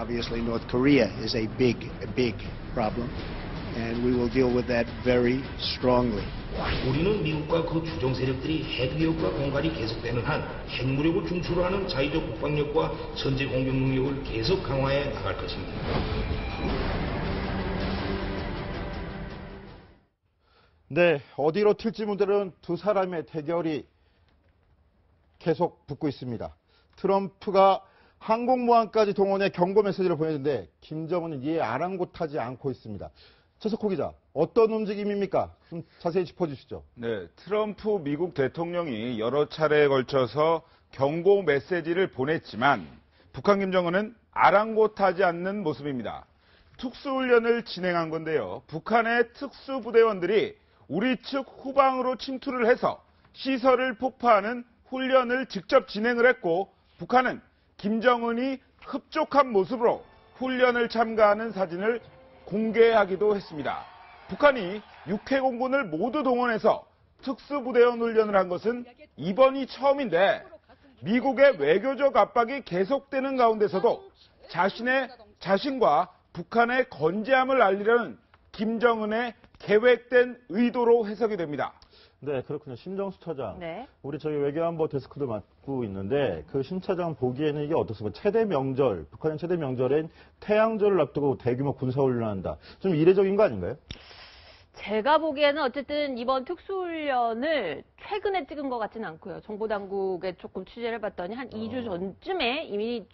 Obviously, North Korea is a big problem, and we will deal with that very strongly. 우리는 미국과 그 주정 세력들이 핵위협과 공갈이 계속되는 한 핵무력을 중추로 하는 자위적 국방력과 선제 공격 능력을 계속 강화해 나갈 것입니다. 네, 어디로 튈지 모르는 두 사람의 대결이 계속 붙고 있습니다. 트럼프가 항공모함까지 동원해 경고 메시지를 보냈는데 김정은은 이에 아랑곳하지 않고 있습니다. 최석호 기자, 어떤 움직임입니까? 좀 자세히 짚어주시죠. 네, 트럼프 미국 대통령이 여러 차례에 걸쳐서 경고 메시지를 보냈지만 북한 김정은은 아랑곳하지 않는 모습입니다. 특수훈련을 진행한 건데요. 북한의 특수부대원들이 우리 측 후방으로 침투를 해서 시설을 폭파하는 훈련을 직접 진행을 했고 북한은 김정은이 흡족한 모습으로 훈련을 참가하는 사진을 공개하기도 했습니다. 북한이 육해공군을 모두 동원해서 특수부대원 훈련을 한 것은 이번이 처음인데 미국의 외교적 압박이 계속되는 가운데서도 자신과 북한의 건재함을 알리려는 김정은의 계획된 의도로 해석이 됩니다. 네, 그렇군요. 심정수 차장. 네. 우리 저희 외교안보 데스크도 맡고 있는데 그 심 차장 보기에는 이게 어떻습니까? 최대 명절, 북한의 최대 명절인 태양절을 앞두고 대규모 군사훈련을 한다. 좀 이례적인 거 아닌가요? 제가 보기에는 어쨌든 이번 특수훈련을 최근에 찍은 것 같지는 않고요. 정보당국에 조금 취재를 해봤더니 한 2주 전쯤에 이미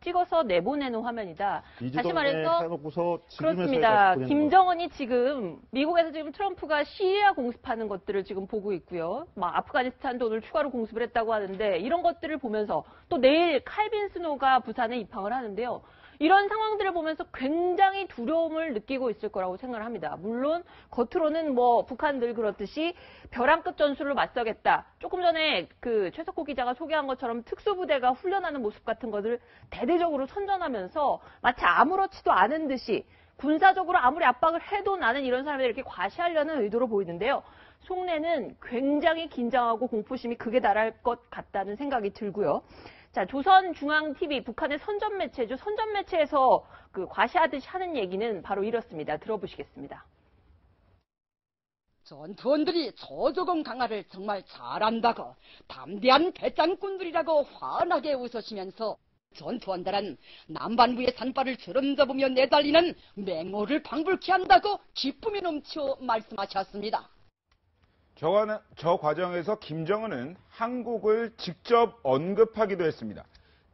찍어서 내보내는 화면이다. 다시 말해서 해놓고서 그렇습니다. 김정은이 지금 미국에서 지금 트럼프가 시리아 공습하는 것들을 지금 보고 있고요. 막 아프가니스탄도 오늘 추가로 공습을 했다고 하는데 이런 것들을 보면서 또 내일 칼빈 스노가 부산에 입항을 하는데요. 이런 상황들을 보면서 굉장히 두려움을 느끼고 있을 거라고 생각을 합니다. 물론 겉으로는 뭐 북한 늘 그렇듯이 벼랑끝 전술로 맞서겠다. 조금 전에 그 최석호 기자가 소개한 것처럼 특수부대가 훈련하는 모습 같은 것을 대대적으로 선전하면서 마치 아무렇지도 않은 듯이 군사적으로 아무리 압박을 해도 나는 이런 사람을 이렇게 과시하려는 의도로 보이는데요. 속내는 굉장히 긴장하고 공포심이 극에 달할 것 같다는 생각이 들고요. 자, 조선중앙TV, 북한의 선전 매체죠. 선전 매체에서 그 과시하듯이 하는 얘기는 바로 이렇습니다. 들어보시겠습니다. 전투원들이 저조공 강화를 정말 잘한다고 담대한 배짱꾼들이라고 환하게 웃으시면서 전투원들은 남반부의 산발을 주름 잡으며 내달리는 맹호를 방불케 한다고 기쁨이 넘쳐 말씀하셨습니다. 저 과정에서 김정은은 한국을 직접 언급하기도 했습니다.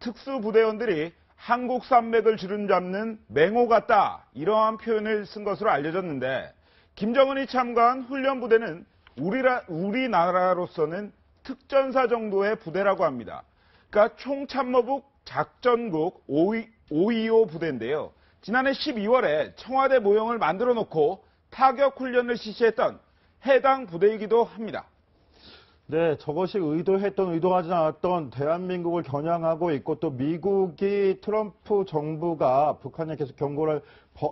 특수부대원들이 한국 산맥을 주름잡는 맹호 같다 이러한 표현을 쓴 것으로 알려졌는데 김정은이 참가한 훈련부대는 우리나라로서는 특전사 정도의 부대라고 합니다. 그러니까 총참모국 작전국 525 부대인데요. 지난해 12월에 청와대 모형을 만들어 놓고 타격 훈련을 실시했던 해당 부대이기도 합니다. 네, 저것이 의도하지 않았던 대한민국을 겨냥하고 있고 또 미국이 트럼프 정부가 북한에 계속 경고를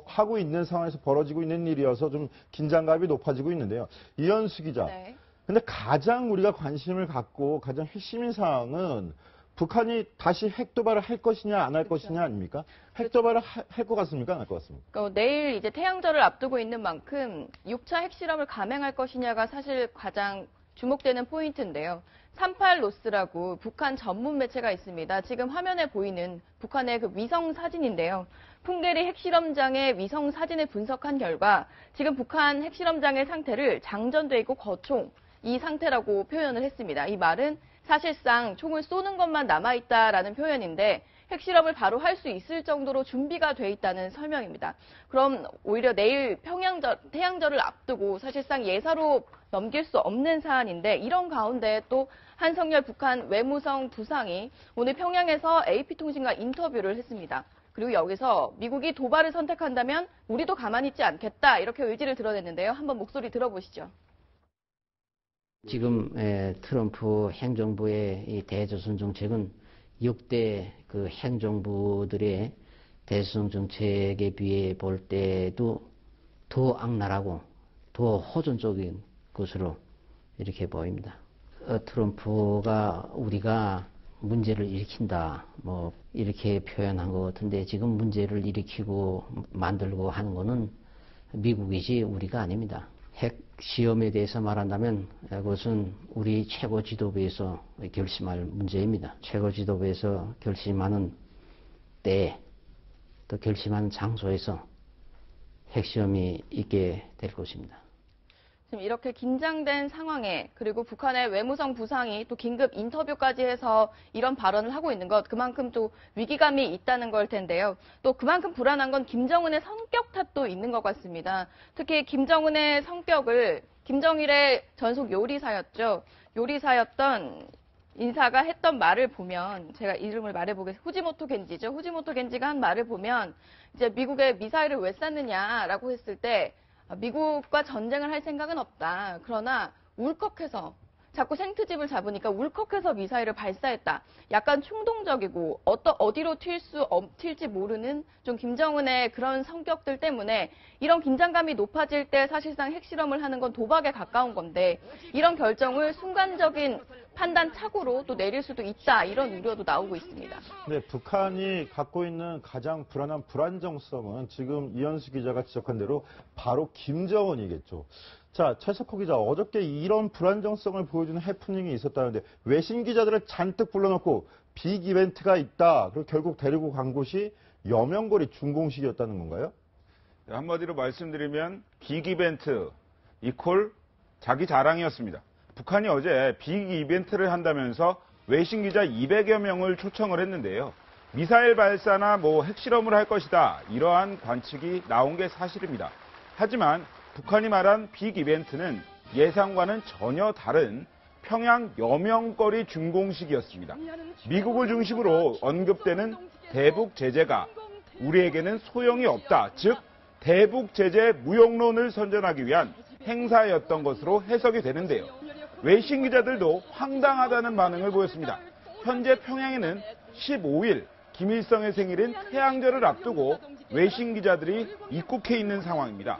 하고 있는 상황에서 벌어지고 있는 일이어서 좀 긴장감이 높아지고 있는데요. 이현수 기자. 네. 근데 가장 우리가 관심을 갖고 가장 핵심인 사항은 북한이 다시 핵 도발을 할 것이냐 안 할 것이냐 아닙니까? 핵 도발을 할 것 같습니까? 안 할 것 같습니까? 내일 이제 태양절을 앞두고 있는 만큼 6차 핵실험을 감행할 것이냐가 사실 가장 주목되는 포인트인데요. 38로스라고 북한 전문 매체가 있습니다. 지금 화면에 보이는 북한의 그 위성 사진인데요. 풍계리 핵실험장의 위성 사진을 분석한 결과 지금 북한 핵실험장의 상태를 장전돼 있고 거총 이 상태라고 표현을 했습니다. 이 말은 사실상 총을 쏘는 것만 남아있다라는 표현인데 핵실험을 바로 할 수 있을 정도로 준비가 돼 있다는 설명입니다. 그럼 오히려 내일 태양절을 앞두고 사실상 예사로 넘길 수 없는 사안인데 이런 가운데 또 한성열 북한 외무성 부상이 오늘 평양에서 AP통신과 인터뷰를 했습니다. 그리고 여기서 미국이 도발을 선택한다면 우리도 가만히 있지 않겠다 이렇게 의지를 드러냈는데요. 한번 목소리 들어보시죠. 지금 트럼프 행정부의 이 대조선 정책은 역대 그 행정부들의 대조선 정책에 비해 볼 때도 더 악랄하고 더 호전적인 것으로 이렇게 보입니다. 트럼프가 우리가 문제를 일으킨다, 뭐 이렇게 표현한 것 같은데 지금 문제를 일으키고 만들고 하는 거는 미국이지 우리가 아닙니다. 핵 시험에 대해서 말한다면 그것은 우리 최고 지도부에서 결심할 문제입니다. 최고 지도부에서 결심하는 때, 또 결심하는 장소에서 핵시험이 있게 될 것입니다. 지금 이렇게 긴장된 상황에 그리고 북한의 외무성 부상이 또 긴급 인터뷰까지 해서 이런 발언을 하고 있는 것, 그만큼 또 위기감이 있다는 걸 텐데요. 또 그만큼 불안한 건 김정은의 성격 탓도 있는 것 같습니다. 특히 김정은의 성격을 김정일의 전속 요리사였죠. 요리사였던 인사가 했던 말을 보면, 제가 이름을 말해보겠습니다. 후지모토 겐지죠. 후지모토 겐지가 한 말을 보면 이제 미국에 미사일을 왜 쐈느냐라고 했을 때 미국과 전쟁을 할 생각은 없다. 그러나 울컥해서 자꾸 생트집을 잡으니까 울컥해서 미사일을 발사했다. 약간 충동적이고 어디로 튈지 모르는 좀 김정은의 그런 성격들 때문에 이런 긴장감이 높아질 때 사실상 핵실험을 하는 건 도박에 가까운 건데 이런 결정을 순간적인 판단 착오로 또 내릴 수도 있다. 이런 우려도 나오고 있습니다. 네, 북한이 갖고 있는 가장 불안한 불안정성은 지금 이현수 기자가 지적한 대로 바로 김정은이겠죠. 자, 최석호 기자, 어저께 이런 불안정성을 보여주는 해프닝이 있었다는데 외신 기자들을 잔뜩 불러놓고 빅 이벤트가 있다. 그리고 결국 데리고 간 곳이 여명거리 준공식이었다는 건가요? 한마디로 말씀드리면 빅 이벤트 이퀄 자기 자랑이었습니다. 북한이 어제 빅 이벤트를 한다면서 외신 기자 200여 명을 초청을 했는데요. 미사일 발사나 핵실험을 할 것이다. 이러한 관측이 나온 게 사실입니다. 하지만 북한이 말한 빅 이벤트는 예상과는 전혀 다른 평양 여명거리 준공식이었습니다. 미국을 중심으로 언급되는 대북 제재가 우리에게는 소용이 없다. 즉 대북 제재 무용론을 선전하기 위한 행사였던 것으로 해석이 되는데요. 외신 기자들도 황당하다는 반응을 보였습니다. 현재 평양에는 15일 김일성의 생일인 태양절을 앞두고 외신 기자들이 입국해 있는 상황입니다.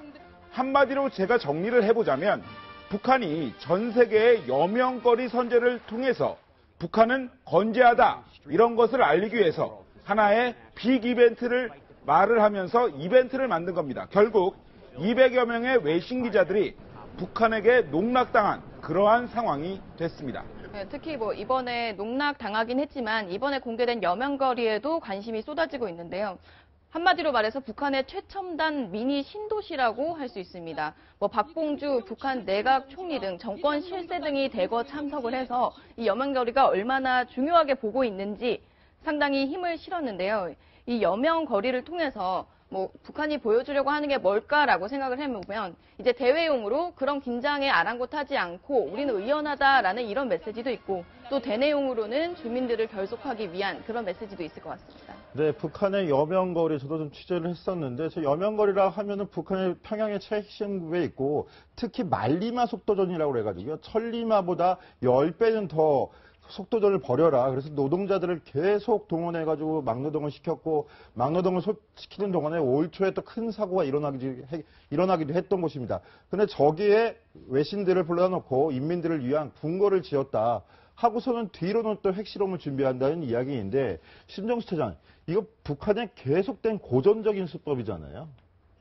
한마디로 제가 정리를 해보자면 북한이 전 세계의 여명거리 선제를 통해서 북한은 건재하다 이런 것을 알리기 위해서 하나의 빅 이벤트를 말을 하면서 이벤트를 만든 겁니다. 결국 200여 명의 외신 기자들이 북한에게 농락당한 그러한 상황이 됐습니다. 네, 특히 이번에 농락당하긴 했지만 이번에 공개된 여명거리에도 관심이 쏟아지고 있는데요. 한마디로 말해서 북한의 최첨단 미니 신도시라고 할 수 있습니다. 박봉주 북한 내각 총리 등 정권 실세 등이 대거 참석을 해서 이 여명거리가 얼마나 중요하게 보고 있는지 상당히 힘을 실었는데요. 이 여명거리를 통해서 북한이 보여주려고 하는 게 뭘까라고 생각을 해보면 이제 대외용으로 그런 긴장에 아랑곳하지 않고 우리는 의연하다라는 이런 메시지도 있고 또 대내용으로는 주민들을 결속하기 위한 그런 메시지도 있을 것 같습니다. 네, 북한의 여명거리 저도 좀 취재를 했었는데 저 여명거리라 하면은 북한의 평양의 최핵심부에 있고 특히 말리마 속도전이라고 그래가지고요. 천리마보다 10배는 더 속도전을 벌여라. 그래서 노동자들을 계속 동원해가지고 막노동을 시켰고 막노동을 시키는 동안에 5일 초에 또 큰 사고가 일어나기도 했던 곳입니다. 근데 저기에 외신들을 불러놓고 인민들을 위한 궁궐을 지었다. 하고서는 뒤로는 또 핵실험을 준비한다는 이야기인데 신정수 차장, 이거 북한의 계속된 고전적인 수법이잖아요.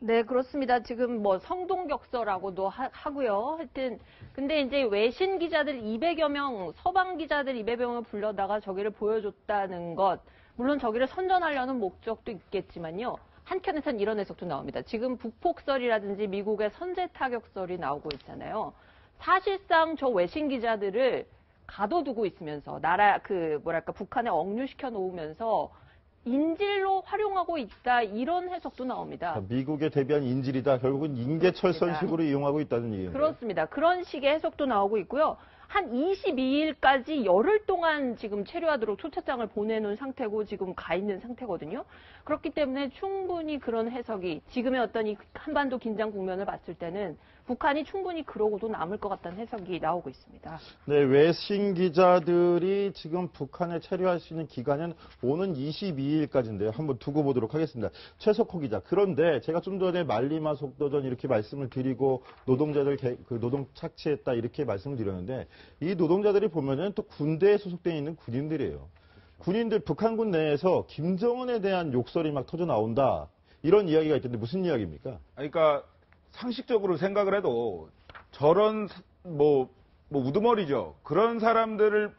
네, 그렇습니다. 지금 성동격서라고도 하고요. 하여튼 근데 이제 외신 기자들 200여 명, 서방 기자들 200여 명을 불러다가 저기를 보여줬다는 것, 물론 저기를 선전하려는 목적도 있겠지만요. 한켠에선 이런 해석도 나옵니다. 지금 북폭설이라든지 미국의 선제 타격설이 나오고 있잖아요. 사실상 저 외신 기자들을 가둬두고 있으면서 북한에 억류시켜 놓으면서 인질로 활용하고 있다 이런 해석도 나옵니다. 미국에 대비한 인질이다. 결국은 인계철선식으로 이용하고 있다는 얘기예요. 그렇습니다. 그런 식의 해석도 나오고 있고요. 한 22일까지 열흘 동안 지금 체류하도록 초청장을 보내놓은 상태고 지금 가 있는 상태거든요. 그렇기 때문에 충분히 그런 해석이 지금의 어떤 이 한반도 긴장 국면을 봤을 때는 북한이 충분히 그러고도 남을 것 같다는 해석이 나오고 있습니다. 네, 외신 기자들이 지금 북한에 체류할 수 있는 기간은 오는 22일까지인데요. 한번 두고 보도록 하겠습니다. 최석호 기자. 그런데 제가 좀 전에 말리마 속도전 이렇게 말씀을 드리고 노동자들 노동 착취했다 이렇게 말씀을 드렸는데 이 노동자들이 보면은 또 군대에 소속되어 있는 군인들이에요. 군인들 북한군 내에서 김정은에 대한 욕설이 막 터져 나온다. 이런 이야기가 있던데 무슨 이야기입니까? 그러니까 상식적으로 생각을 해도 저런 우두머리죠. 그런 사람을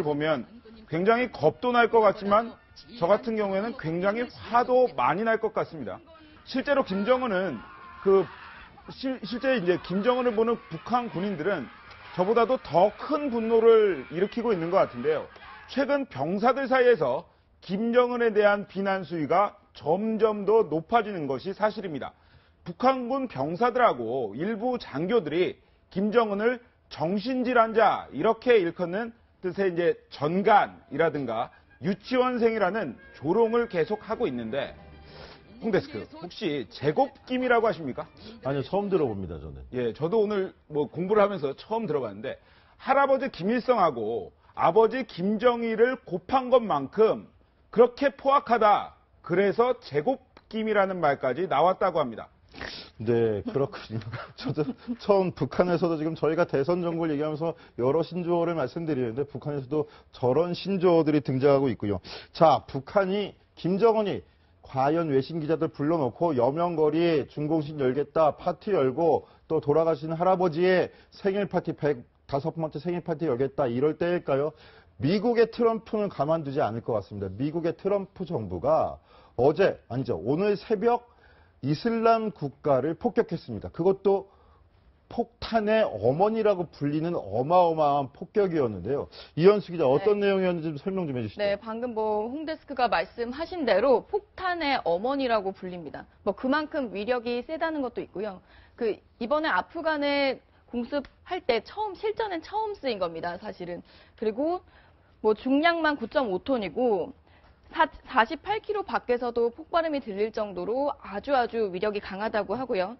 보면 굉장히 겁도 날 것 같지만 저 같은 경우에는 굉장히 화도 많이 날 것 같습니다. 실제로 김정은은 실제 이제 김정은을 보는 북한 군인들은 저보다도 더 큰 분노를 일으키고 있는 것 같은데요. 최근 병사들 사이에서 김정은에 대한 비난 수위가 점점 더 높아지는 것이 사실입니다. 북한군 병사들하고 일부 장교들이 김정은을 정신질환자 이렇게 일컫는 뜻의 이제 전간이라든가 유치원생이라는 조롱을 계속하고 있는데 홍데스크 혹시 제곱김이라고 하십니까? 아니요, 처음 들어봅니다, 저는. 예, 저도 오늘 공부를 하면서 처음 들어봤는데 할아버지 김일성하고 아버지 김정일을 곱한 것만큼 그렇게 포악하다. 그래서 제곱김이라는 말까지 나왔다고 합니다. 네, 그렇군요. 저도 처음 북한에서도 지금 저희가 대선 정부를 얘기하면서 여러 신조어를 말씀드리는데 북한에서도 저런 신조어들이 등장하고 있고요. 자, 김정은이 과연 외신 기자들 불러놓고 여명거리 중공식 열겠다, 파티 열고 또 돌아가신 할아버지의 생일 파티 105번째 생일 파티 열겠다 이럴 때일까요? 미국의 트럼프는 가만두지 않을 것 같습니다. 미국의 트럼프 정부가 오늘 새벽 이슬람 국가를 폭격했습니다. 그것도 폭탄의 어머니라고 불리는 어마어마한 폭격이었는데요. 이현수 기자 어떤 내용이었는지 좀 설명 좀 해주시죠. 네, 방금 홍데스크가 말씀하신 대로 폭탄의 어머니라고 불립니다. 그만큼 위력이 세다는 것도 있고요. 이번에 아프간에 공습할 때 실전엔 처음 쓰인 겁니다, 사실은. 그리고 중량만 9.5톤이고 48km 밖에서도 폭발음이 들릴 정도로 아주 위력이 강하다고 하고요.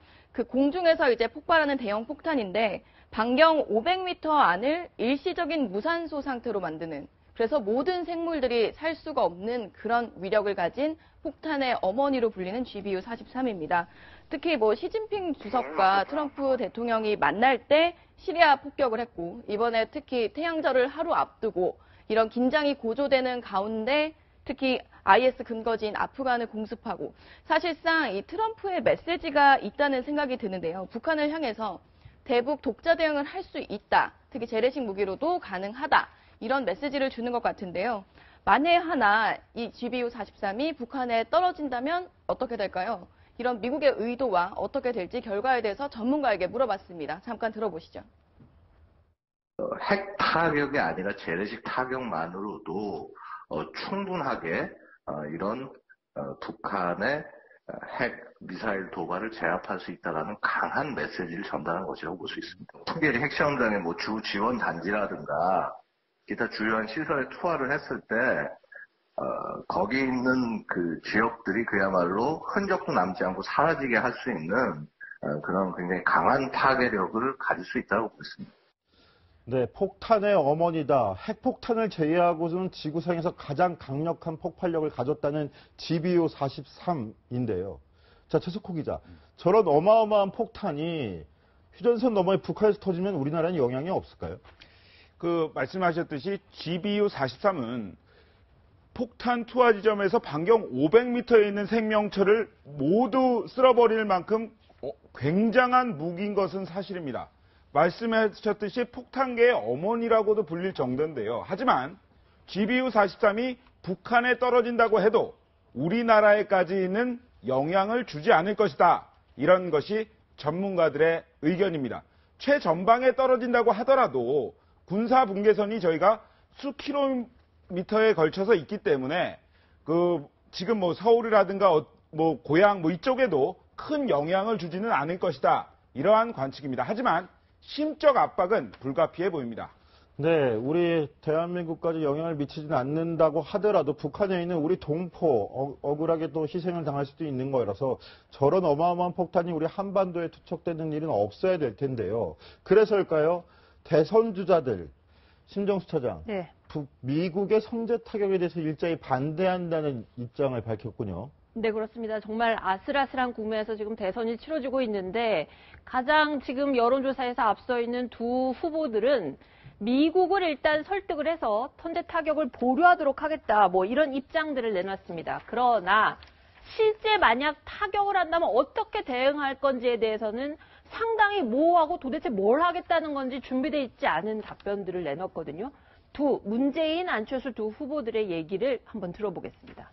공중에서 이제 폭발하는 대형 폭탄인데 반경 500m 안을 일시적인 무산소 상태로 만드는, 그래서 모든 생물들이 살 수가 없는 그런 위력을 가진 폭탄의 어머니로 불리는 GBU-43입니다. 특히 시진핑 주석과 트럼프 대통령이 만날 때 시리아 폭격을 했고, 이번에 특히 태양절을 하루 앞두고 이런 긴장이 고조되는 가운데 특히 IS 근거지인 아프간을 공습하고, 사실상 이 트럼프의 메시지가 있다는 생각이 드는데요. 북한을 향해서 대북 독자 대응을 할 수 있다. 특히 재래식 무기로도 가능하다. 이런 메시지를 주는 것 같은데요. 만에 하나 이 GBU-43이 북한에 떨어진다면 어떻게 될까요? 이런 미국의 의도와 어떻게 될지 결과에 대해서 전문가에게 물어봤습니다. 잠깐 들어보시죠. 핵 타격이 아니라 재래식 타격만으로도 충분하게 이런 북한의 핵 미사일 도발을 제압할 수 있다는 강한 메시지를 전달한 것이라고 볼 수 있습니다. 특별히 핵시험장의 주 지원 단지라든가 기타 주요한 시설에 투하를 했을 때 거기 있는 지역들이 그야말로 흔적도 남지 않고 사라지게 할 수 있는 그런 굉장히 강한 타격력을 가질 수 있다고 보겠습니다. 네, 폭탄의 어머니다. 핵폭탄을 제외하고는 지구상에서 가장 강력한 폭발력을 가졌다는 GBU-43인데요. 자, 최석호 기자. 저런 어마어마한 폭탄이 휴전선 너머에 북한에서 터지면 우리나라는 영향이 없을까요? 말씀하셨듯이 GBU-43은 폭탄 투하 지점에서 반경 500m에 있는 생명체를 모두 쓸어버릴 만큼 굉장한 무기인 것은 사실입니다. 말씀하셨듯이 폭탄계의 어머니라고도 불릴 정도인데요. 하지만 GBU-43이 북한에 떨어진다고 해도 우리나라에까지는 영향을 주지 않을 것이다. 이런 것이 전문가들의 의견입니다. 최전방에 떨어진다고 하더라도 군사 분계선이 저희가 수 킬로미터에 걸쳐서 있기 때문에 지금 서울이라든가 고향 이쪽에도 큰 영향을 주지는 않을 것이다. 이러한 관측입니다. 하지만 심적 압박은 불가피해 보입니다. 네, 우리 대한민국까지 영향을 미치지는 않는다고 하더라도 북한에 있는 우리 동포 억울하게 또 희생을 당할 수도 있는 거라서 저런 어마어마한 폭탄이 우리 한반도에 투척되는 일은 없어야 될 텐데요. 그래서일까요? 대선 주자들, 심정수 차장, 네. 미국의 선제 타격에 대해서 일자히 반대한다는 입장을 밝혔군요. 네, 그렇습니다. 정말 아슬아슬한 국면에서 지금 대선이 치러지고 있는데 가장 지금 여론조사에서 앞서 있는 두 후보들은 미국을 일단 설득을 해서 선제 타격을 보류하도록 하겠다. 뭐 이런 입장들을 내놨습니다. 그러나 실제 만약 타격을 한다면 어떻게 대응할 건지에 대해서는 상당히 모호하고 도대체 뭘 하겠다는 건지 준비되어 있지 않은 답변들을 내놨거든요. 문재인, 안철수 두 후보들의 얘기를 한번 들어보겠습니다.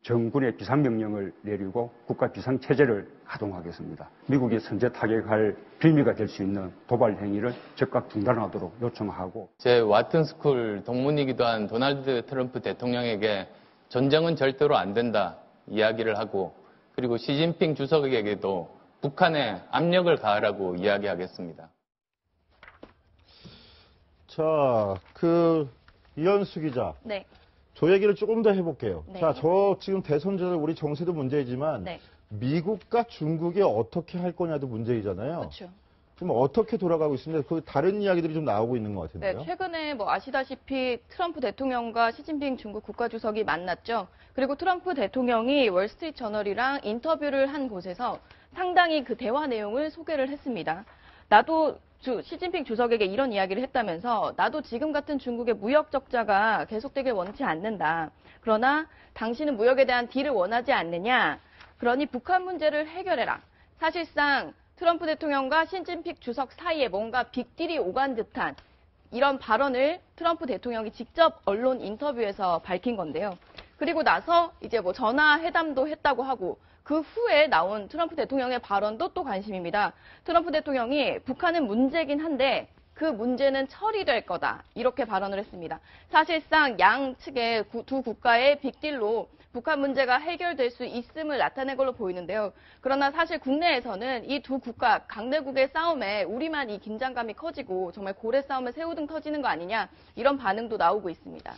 정군의 비상명령을 내리고 국가 비상체제를 가동하겠습니다. 미국이 선제 타격할 빌미가 될 수 있는 도발 행위를 즉각 중단하도록 요청하고, 제 와튼스쿨 동문이기도 한 도널드 트럼프 대통령에게 전쟁은 절대로 안 된다 이야기를 하고, 그리고 시진핑 주석에게도 북한에 압력을 가하라고 이야기하겠습니다. 자, 이현수 기자. 네. 저 얘기를 조금 더 해볼게요. 네. 자, 지금 대선제도 우리 정세도 문제이지만 네. 미국과 중국이 어떻게 할 거냐도 문제이잖아요. 그렇죠. 지금 어떻게 돌아가고 있습니다. 다른 이야기들이 좀 나오고 있는 것 같은데요. 네, 최근에 아시다시피 트럼프 대통령과 시진핑 중국 국가주석이 만났죠. 그리고 트럼프 대통령이 월스트리트 저널이랑 인터뷰를 한 곳에서 상당히 그 대화 내용을 소개를 했습니다. 나도 시진핑 주석에게 이런 이야기를 했다면서, 나도 지금 같은 중국의 무역 적자가 계속되길 원치 않는다. 그러나 당신은 무역에 대한 딜을 원하지 않느냐. 그러니 북한 문제를 해결해라. 사실상 트럼프 대통령과 시진핑 주석 사이에 뭔가 빅딜이 오간 듯한 이런 발언을 트럼프 대통령이 직접 언론 인터뷰에서 밝힌 건데요. 그리고 나서 이제 전화 회담도 했다고 하고, 그 후에 나온 트럼프 대통령의 발언도 또 관심입니다. 트럼프 대통령이 북한은 문제긴 한데 그 문제는 처리될 거다, 이렇게 발언을 했습니다. 사실상 양측의 두 국가의 빅딜로 북한 문제가 해결될 수 있음을 나타낸 걸로 보이는데요. 그러나 사실 국내에서는 이 두 국가 강대국의 싸움에 우리만 이 긴장감이 커지고 정말 고래 싸움에 새우등 터지는 거 아니냐, 이런 반응도 나오고 있습니다.